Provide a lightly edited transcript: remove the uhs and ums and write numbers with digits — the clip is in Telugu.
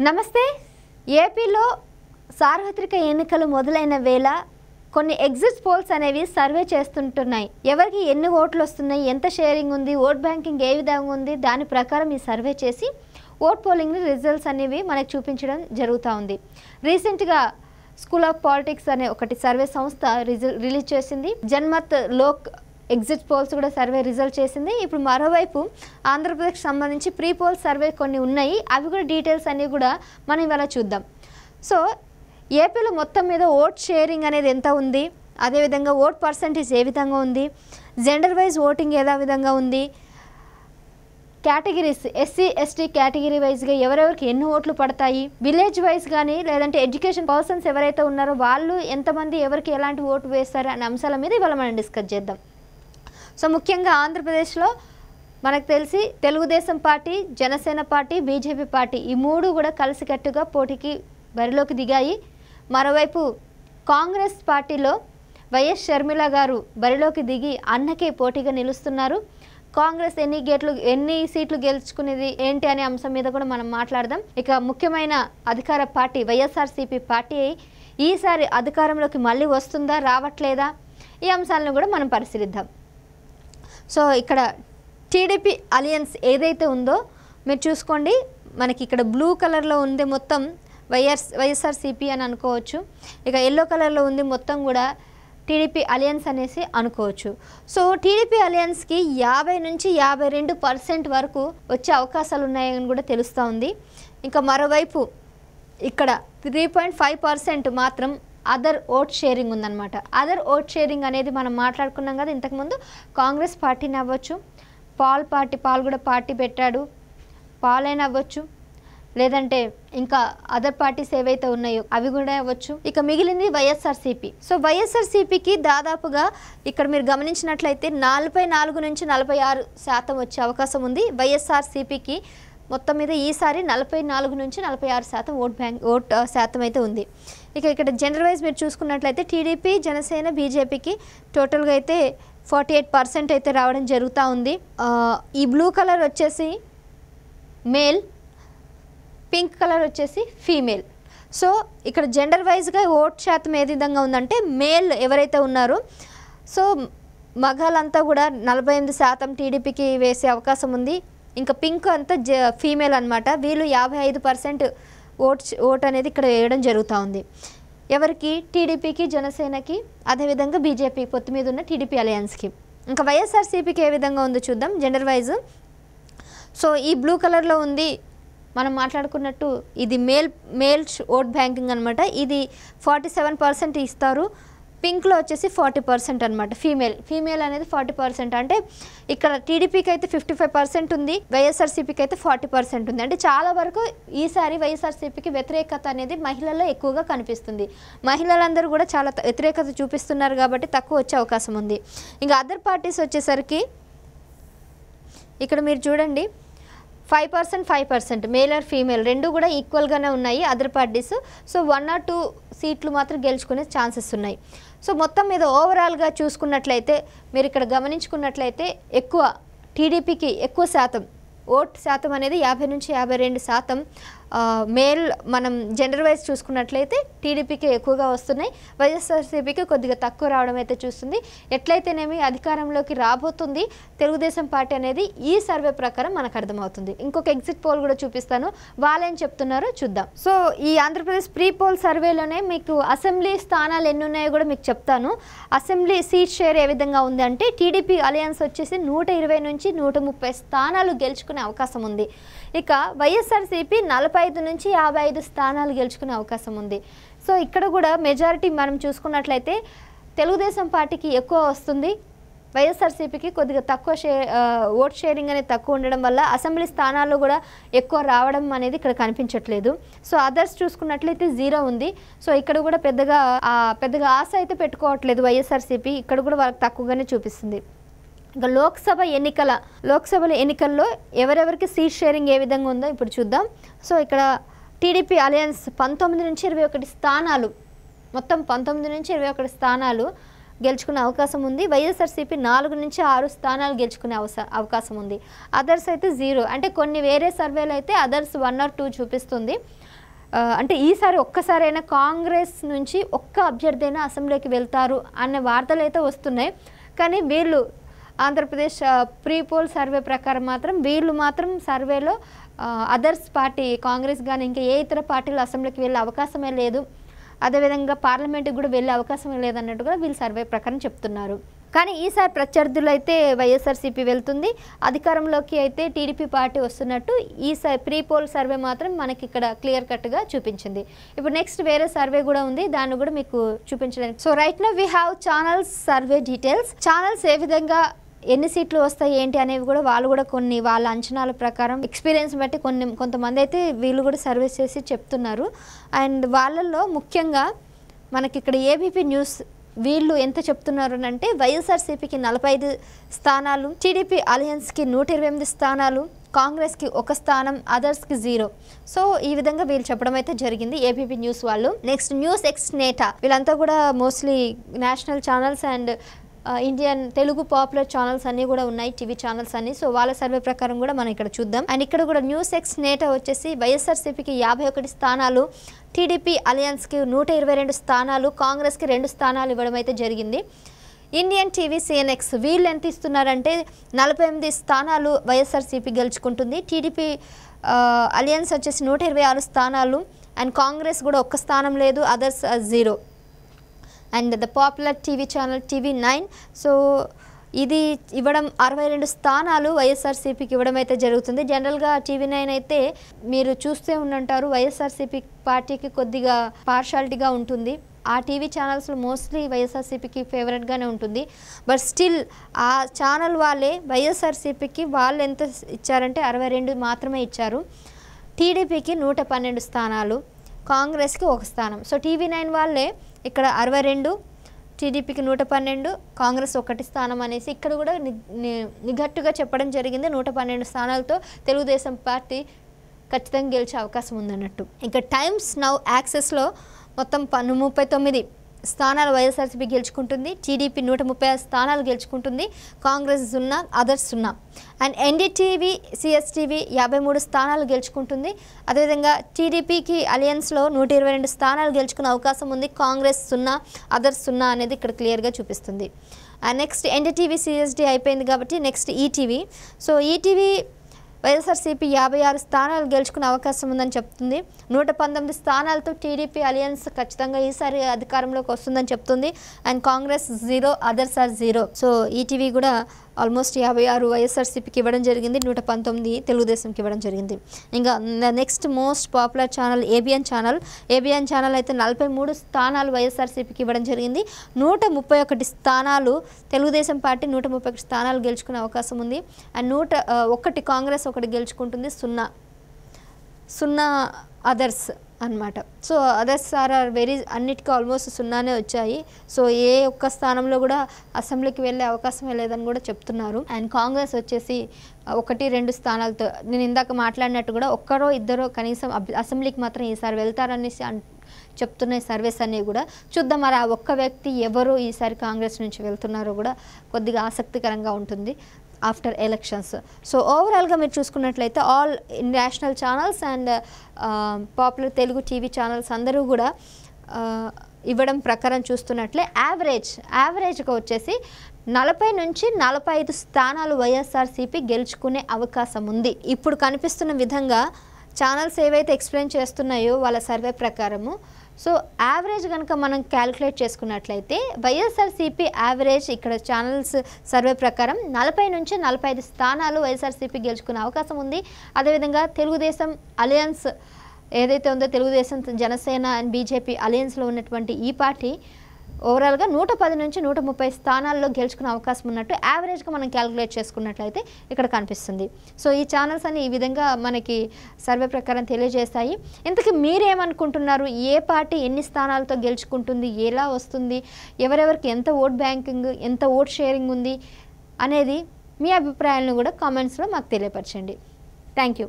నమస్తే. ఏపీలో సార్వత్రిక ఎన్నికలు మొదలైన వేళ కొన్ని ఎగ్జిట్ పోల్స్ అనేవి సర్వే చేస్తుంటున్నాయి. ఎవరికి ఎన్ని ఓట్లు వస్తున్నాయి, ఎంత షేరింగ్ ఉంది, ఓట్ బ్యాంకింగ్ ఏ విధంగా ఉంది, దాని ప్రకారం ఈ సర్వే చేసి ఓట్ పోలింగ్ రిజల్ట్స్ అనేవి మనకు చూపించడం జరుగుతూ ఉంది. రీసెంట్గా స్కూల్ ఆఫ్ పాలిటిక్స్ అనే ఒకటి సర్వే సంస్థ రిలీజ్ చేసింది. జన్మత్ లోక్ ఎగ్జిట్ పోల్స్ కూడా సర్వే రిజల్ట్ చేసింది. ఇప్పుడు మరోవైపు ఆంధ్రప్రదేశ్కి సంబంధించి ప్రీ పోల్ సర్వే కొన్ని ఉన్నాయి. అవి కూడా డీటెయిల్స్ అన్నీ కూడా మనం ఇవాళ చూద్దాం. సో ఏపీలో మొత్తం మీద ఓట్ షేరింగ్ అనేది ఎంత ఉంది, అదేవిధంగా ఓట్ పర్సంటేజ్ ఏ విధంగా ఉంది, జెండర్ వైజ్ ఓటింగ్ ఏ విధంగా ఉంది, కేటగిరీస్ ఎస్సీ ఎస్టీ కేటగిరీ వైజ్గా ఎవరెవరికి ఎన్ని ఓట్లు పడతాయి, విలేజ్ వైజ్ కానీ లేదంటే ఎడ్యుకేషన్ పర్సన్స్ ఎవరైతే ఉన్నారో వాళ్ళు ఎంతమంది ఎవరికి ఎలాంటి ఓటు వేస్తారు అనే అంశాల మీద ఇవాళ మనం డిస్కస్ చేద్దాం. సో ముఖ్యంగా ఆంధ్రప్రదేశ్లో మనకు తెలిసి Telugu Desam party, Janasena party, BJP party ఈ మూడు కూడా కలిసికట్టుగా పోటీకి బరిలోకి దిగాయి. మరోవైపు కాంగ్రెస్ పార్టీలో వైఎస్ షర్మిల గారు బరిలోకి దిగి అన్నకే పోటీగా నిలుస్తున్నారు. కాంగ్రెస్ ఎన్ని సీట్లు గెలుచుకునేది ఏంటి అనే అంశం మీద కూడా మనం మాట్లాడదాం. ఇక ముఖ్యమైన అధికార పార్టీ వైఎస్ఆర్సీపీ పార్టీ ఈసారి అధికారంలోకి మళ్ళీ వస్తుందా, రావట్లేదా, ఈ అంశాలను కూడా మనం పరిశీలిద్దాం. సో ఇక్కడ టీడీపీ అలయన్స్ ఏదైతే ఉందో మీరు చూసుకోండి. మనకి ఇక్కడ బ్లూ కలర్లో ఉంది మొత్తం వైఎస్ఆర్సీపీ అని అనుకోవచ్చు. ఇక ఎల్లో కలర్లో ఉంది మొత్తం కూడా టీడీపీ అలయన్స్ అనేసి అనుకోవచ్చు. సో టీడీపీ అలయన్స్కి 50 నుంచి 52% వరకు వచ్చే అవకాశాలు ఉన్నాయని కూడా తెలుస్తూ ఉంది. ఇంకా మరోవైపు ఇక్కడ 3.5% మాత్రం అదర్ ఓట్ షేరింగ్ ఉందన్నమాట. అదర్ ఓట్ షేరింగ్ అనేది మనం మాట్లాడుకున్నాం కదా ఇంతకుముందు. కాంగ్రెస్ పార్టీని అవ్వచ్చు, పాల్ కూడా పార్టీ పెట్టాడు, పాలైన అవ్వచ్చు, లేదంటే ఇంకా అదర్ పార్టీస్ ఏవైతే ఉన్నాయో అవి కూడా అవ్వచ్చు. ఇక మిగిలింది వైఎస్ఆర్సీపీ. సో వైఎస్ఆర్సీపీకి దాదాపుగా ఇక్కడ మీరు గమనించినట్లయితే 44 నుంచి 46% వచ్చే అవకాశం ఉంది. వైఎస్ఆర్సీపీకి మొత్తం మీద ఈసారి 44 నుంచి 46% ఓట్ శాతం అయితే ఉంది. ఇక ఇక్కడ జెండర్ వైజ్ మీరు చూసుకున్నట్లయితే టీడీపీ, జనసేన, బీజేపీకి టోటల్గా అయితే 48% అయితే రావడం జరుగుతూ ఉంది. ఈ బ్లూ కలర్ వచ్చేసి మేల్, పింక్ కలర్ వచ్చేసి ఫీమేల్. సో ఇక్కడ జెండర్ వైజ్గా ఓట్ శాతం ఏ విధంగా ఉందంటే మేల్ ఎవరైతే ఉన్నారో సో మగాళ్ళంతా కూడా 48% టీడీపీకి వేసే అవకాశం ఉంది. ఇంకా పింక్ అంతా ఫీమేల్ అనమాట. వీళ్ళు 55% ఓట్ అనేది ఇక్కడ వేయడం జరుగుతూ ఉంది. ఎవరికి? టీడీపీకి, జనసేనకి, అదేవిధంగా బీజేపీ పొత్తు మీద ఉన్న టీడీపీ అలయన్స్కి. ఇంకా వైఎస్ఆర్సీపీకి ఏ విధంగా ఉందో చూద్దాం జెండర్ వైజ్. సో ఈ బ్లూ కలర్లో ఉంది మనం మాట్లాడుకున్నట్టు ఇది మేల్ ఓట్ బ్యాంకింగ్ అనమాట. ఇది 47% ఇస్తారు. పింక్లో వచ్చేసి 40% అనమాట. ఫీమేల్ అనేది 40%. అంటే ఇక్కడ టీడీపీకి అయితే 55% ఉంది, వైఎస్ఆర్సీపీకి అయితే 40% ఉంది. అంటే చాలా వరకు ఈసారి వైఎస్ఆర్సీపీకి వ్యతిరేకత అనేది మహిళల్లో ఎక్కువగా కనిపిస్తుంది. మహిళలందరూ కూడా చాలా వ్యతిరేకత చూపిస్తున్నారు కాబట్టి తక్కువ వచ్చే అవకాశం ఉంది. ఇంకా అదర్ పార్టీస్ వచ్చేసరికి ఇక్కడ మీరు చూడండి 5% మేల్ ఆర్ ఫీమేల్ రెండు కూడా ఈక్వల్గానే ఉన్నాయి అదర్ పార్టీస్. సో 1 or 2 సీట్లు మాత్రం గెలుచుకునే ఛాన్సెస్ ఉన్నాయి. సో మొత్తం మీద ఓవరాల్గా చూసుకున్నట్లయితే మీరు ఇక్కడ గమనించుకున్నట్లయితే ఎక్కువ టీడీపీకి ఎక్కువ శాతం ఓట్ శాతం అనేది 50 నుంచి 52%. మేల్ మనం జెండర్ వైజ్ చూసుకున్నట్లయితే టీడీపీకి ఎక్కువగా వస్తున్నాయి, వైఎస్ఆర్సీపీకి కొద్దిగా తక్కువ రావడం అయితే చూస్తుంది. ఎట్లయితేనేమి అధికారంలోకి రాబోతుంది తెలుగుదేశం పార్టీ అనేది ఈ సర్వే ప్రకారం మనకు అర్థమవుతుంది. ఇంకొక ఎగ్జిట్ పోల్ కూడా చూపిస్తాను, వాళ్ళేం చెప్తున్నారో చూద్దాం. సో ఈ ఆంధ్రప్రదేశ్ ప్రీ పోల్ సర్వేలోనే మీకు అసెంబ్లీ స్థానాలు ఎన్ని ఉన్నాయో కూడా మీకు చెప్తాను. అసెంబ్లీ సీట్ షేర్ ఏ విధంగా ఉంది అంటే టీడీపీ అలయన్స్ వచ్చేసి 120 నుంచి 130 స్థానాలు గెలుచుకునే అవకాశం ఉంది. ఇక వైఎస్ఆర్సీపీ 45 నుంచి 55 స్థానాలు గెలుచుకునే అవకాశం ఉంది. సో ఇక్కడ కూడా మెజారిటీ మనం చూసుకున్నట్లయితే తెలుగుదేశం పార్టీకి ఎక్కువ వస్తుంది, వైఎస్ఆర్సీపీకి కొద్దిగా తక్కువ ఓట్ షేరింగ్ అనేది తక్కువ ఉండడం వల్ల అసెంబ్లీ స్థానాల్లో కూడా ఎక్కువ రావడం అనేది ఇక్కడ కనిపించట్లేదు. సో అదర్స్ చూసుకున్నట్లయితే 0 ఉంది. సో ఇక్కడ కూడా పెద్దగా ఆశ అయితే పెట్టుకోవట్లేదు వైఎస్ఆర్సీపీ. ఇక్కడ కూడా వాళ్ళకి తక్కువగానే చూపిస్తుంది. ఇంకా లోక్సభ ఎన్నికల్లో ఎవరెవరికి సీట్ షేరింగ్ ఏ విధంగా ఉందో ఇప్పుడు చూద్దాం. సో ఇక్కడ టీడీపీ అలయన్స్ 19 నుంచి 21 స్థానాలు, మొత్తం 19 నుంచి 21 స్థానాలు గెలుచుకునే అవకాశం ఉంది. వైఎస్ఆర్సీపీ 4 నుంచి 6 స్థానాలు గెలుచుకునే అవకాశం ఉంది. అదర్స్ అయితే 0. అంటే కొన్ని వేరే సర్వేలు అయితే అదర్స్ 1 or 2 చూపిస్తుంది. అంటే ఈసారి ఒక్కసారైనా కాంగ్రెస్ నుంచి ఒక్క అభ్యర్థి అయినా అసెంబ్లీకి వెళ్తారు అనే వార్తలు అయితే వస్తున్నాయి. కానీ వీళ్ళు ఆంధ్రప్రదేశ్ ప్రీ పోల్ సర్వే ప్రకారం మాత్రం వీళ్ళు మాత్రం సర్వేలో అదర్స్ పార్టీ కాంగ్రెస్ కానీ ఇంకా ఏ ఇతర పార్టీలు అసెంబ్లీకి వెళ్ళే అవకాశమే లేదు, అదేవిధంగా పార్లమెంట్కి కూడా వెళ్ళే అవకాశమే లేదన్నట్టు కూడా వీళ్ళు సర్వే ప్రకారం చెప్తున్నారు. కానీ ఈసారి ప్రత్యర్థులు అయితే వైఎస్ఆర్సీపీ వెళ్తుంది, అధికారంలోకి అయితే టీడీపీ పార్టీ వస్తున్నట్టు ఈసారి ప్రీ పోల్ సర్వే మాత్రం మనకి ఇక్కడ క్లియర్ కట్గా చూపించింది. ఇప్పుడు నెక్స్ట్ వేరే సర్వే కూడా ఉంది, దాన్ని కూడా మీకు చూపించడానికి. So right now we have channels survey details. Channels ఏ విధంగా ఎన్ని సీట్లు వస్తాయి ఏంటి అనేవి కూడా వాళ్ళు కూడా కొన్ని వాళ్ళ అంచనాల ప్రకారం ఎక్స్పీరియన్స్ బట్టి కొంతమంది అయితే వీళ్ళు కూడా సర్వే చేసి చెప్తున్నారు. అండ్ వాళ్ళల్లో ముఖ్యంగా మనకి ఇక్కడ ఏబీపీ న్యూస్ వీళ్ళు ఎంత చెప్తున్నారు అంటే వైఎస్ఆర్సీపీకి 45 స్థానాలు, టీడీపీ అలయన్స్కి 128 స్థానాలు, కాంగ్రెస్కి 1 స్థానం, అదర్స్కి 0. సో ఈ విధంగా వీళ్ళు చెప్పడం అయితే జరిగింది ఏబీపీ న్యూస్ వాళ్ళు. నెక్స్ట్ న్యూస్ ఎక్స్ నేటా వీళ్ళంతా కూడా mostly national channels and Indian Telugu popular channels అన్నీ కూడా ఉన్నాయి, టీవీ ఛానల్స్ అన్ని. సో వాళ్ళ సర్వే ప్రకారం కూడా మనం ఇక్కడ చూద్దాం. అండ్ ఇక్కడ కూడా న్యూస్ ఎక్స్ నేటా వచ్చేసి వైఎస్ఆర్సీపీకి 51 స్థానాలు, టీడీపీ అలయన్స్కి 122 స్థానాలు, కాంగ్రెస్కి 2 స్థానాలు ఇవ్వడం అయితే జరిగింది. ఇండియన్ టీవీ సిఎన్ఎక్స్ వీళ్ళు ఎంత ఇస్తున్నారంటే 48 స్థానాలు వైఎస్ఆర్సీపీ గెలుచుకుంటుంది, టీడీపీ అలయన్స్ వచ్చేసి 126 స్థానాలు, అండ్ కాంగ్రెస్ కూడా 1 స్థానం లేదు, others 0. And the popular TV channel TV9 so ఇది ఇవ్వడం 62 స్థానాలు వైఎస్ఆర్సీపీకి ఇవ్వడం అయితే జరుగుతుంది. జనరల్గా TV9 అయితే మీరు చూస్తే ఉండంటారు వైఎస్ఆర్సీపీ పార్టీకి కొద్దిగా పార్షాలిటీగా ఉంటుంది. ఆ టీవీ ఛానల్స్లో మోస్ట్లీ వైఎస్ఆర్సీపీకి ఫేవరెట్గానే ఉంటుంది. బట్ స్టిల్ ఆ ఛానల్ వాళ్ళే వైఎస్ఆర్సీపీకి వాళ్ళు ఎంత ఇచ్చారంటే 62 మాత్రమే ఇచ్చారు. టీడీపీకి 112 స్థానాలు, కాంగ్రెస్కి 1 స్థానం. సో TV9 వాళ్ళే ఇక్కడ 62, టీడీపీకి 112, కాంగ్రెస్ 1 స్థానం అనేసి ఇక్కడ కూడా నిఘట్టుగా చెప్పడం జరిగింది. 112 స్థానాలతో తెలుగుదేశం పార్టీ ఖచ్చితంగా గెలిచే అవకాశం ఉందన్నట్టు. ఇంకా టైమ్స్ నౌ యాక్సెస్లో మొత్తం 39 స్థానాలు వైఎస్ఆర్సీపీ గెలుచుకుంటుంది, టీడీపీ 130 స్థానాలు గెలుచుకుంటుంది, కాంగ్రెస్ 0, అదర్స్ 0. అండ్ ఎన్డీటీవీ సిఎస్టీవీ 53 స్థానాలు గెలుచుకుంటుంది. అదేవిధంగా టీడీపీకి అలయన్స్లో 122 స్థానాలు గెలుచుకునే అవకాశం ఉంది, కాంగ్రెస్ 0, అదర్స్ 0 అనేది ఇక్కడ క్లియర్గా చూపిస్తుంది. అండ్ నెక్స్ట్ ఎన్డీటీవీ సిఎస్డీ అయిపోయింది కాబట్టి next ETV. So ETV YSRCP 56 స్థానాలు గెలుచుకునే అవకాశం ఉందని చెప్తుంది. 119 స్థానాలతో టీడీపీ అలయన్స్ ఖచ్చితంగా ఈసారి అధికారంలోకి వస్తుందని చెప్తుంది. And Congress 0, others are 0. So ETV కూడా ఆల్మోస్ట్ 56 వైఎస్ఆర్సీపీకి ఇవ్వడం జరిగింది, 119 తెలుగుదేశంకి ఇవ్వడం జరిగింది. ఇంకా next most popular channel ABN channel అయితే 43 స్థానాలు వైఎస్ఆర్సీపీకి ఇవ్వడం జరిగింది, 131 స్థానాలు తెలుగుదేశం పార్టీ 131 స్థానాలు గెలుచుకునే అవకాశం ఉంది. అండ్ 101 కాంగ్రెస్ 1 గెలుచుకుంటుంది, 0 అదర్స్ అన్నమాట. సో అదర్స్ ఆర్ వెరీ అన్నిటికీ ఆల్మోస్ట్ 0నే వచ్చాయి. సో ఏ ఒక్క స్థానంలో కూడా అసెంబ్లీకి వెళ్ళే అవకాశమే లేదని కూడా చెప్తున్నారు. అండ్ కాంగ్రెస్ వచ్చేసి 1-2 స్థానాలతో నేను ఇందాక మాట్లాడినట్టు కూడా 1-2 కనీసం అసెంబ్లీకి మాత్రం ఈసారి వెళ్తారనేసి చెప్తున్న సర్వేస్ అన్నీ కూడా చూద్దాం. మరి ఆ ఒక్క వ్యక్తి ఎవరు ఈసారి కాంగ్రెస్ నుంచి వెళ్తున్నారో కూడా కొద్దిగా ఆసక్తికరంగా ఉంటుంది ఆఫ్టర్ ఎలక్షన్స్. సో ఓవరాల్గా మీరు చూసుకున్నట్లయితే all national channels and popular Telugu TV channels అందరూ కూడా ఇవ్వడం ప్రకారం చూస్తున్నట్లే యావరేజ్గా వచ్చేసి 40 నుంచి 45 స్థానాలు వైఎస్ఆర్సీపీ గెలుచుకునే అవకాశం ఉంది. ఇప్పుడు కనిపిస్తున్న విధంగా ఛానల్స్ ఏవైతే ఎక్స్ప్లెయిన్ చేస్తున్నాయో వాళ్ళ సర్వే ప్రకారము. సో యావరేజ్ కనుక మనం క్యాలిక్యులేట్ చేసుకున్నట్లయితే వైఎస్ఆర్సీపీ యావరేజ్ ఇక్కడ ఛానల్స్ సర్వే ప్రకారం 40 నుంచి 45 స్థానాలు వైఎస్ఆర్సీపీ గెలుచుకునే అవకాశం ఉంది. అదేవిధంగా తెలుగుదేశం అలయన్స్ ఏదైతే ఉందో తెలుగుదేశం, జనసేన అండ్ బీజేపీ అలయన్స్లో ఉన్నటువంటి ఈ పార్టీ ఓవరాల్గా 110 నుంచి 130 స్థానాల్లో గెలుచుకునే అవకాశం ఉన్నట్టు యావరేజ్గా మనం క్యాలిక్యులేట్ చేసుకున్నట్లయితే ఇక్కడ కనిపిస్తుంది. సో ఈ ఛానల్స్ అని ఈ విధంగా మనకి సర్వే ప్రకారం తెలియజేస్తాయి. ఇంతకీ మీరేమనుకుంటున్నారు? ఏ పార్టీ ఎన్ని స్థానాలతో గెలుచుకుంటుంది, ఎలా వస్తుంది, ఎవరెవరికి ఎంత ఓట్ బ్యాంకింగ్, ఎంత ఓట్ షేరింగ్ ఉంది అనేది మీ అభిప్రాయాలను కూడా కామెంట్స్లో మాకు తెలియపరచండి. Thank you.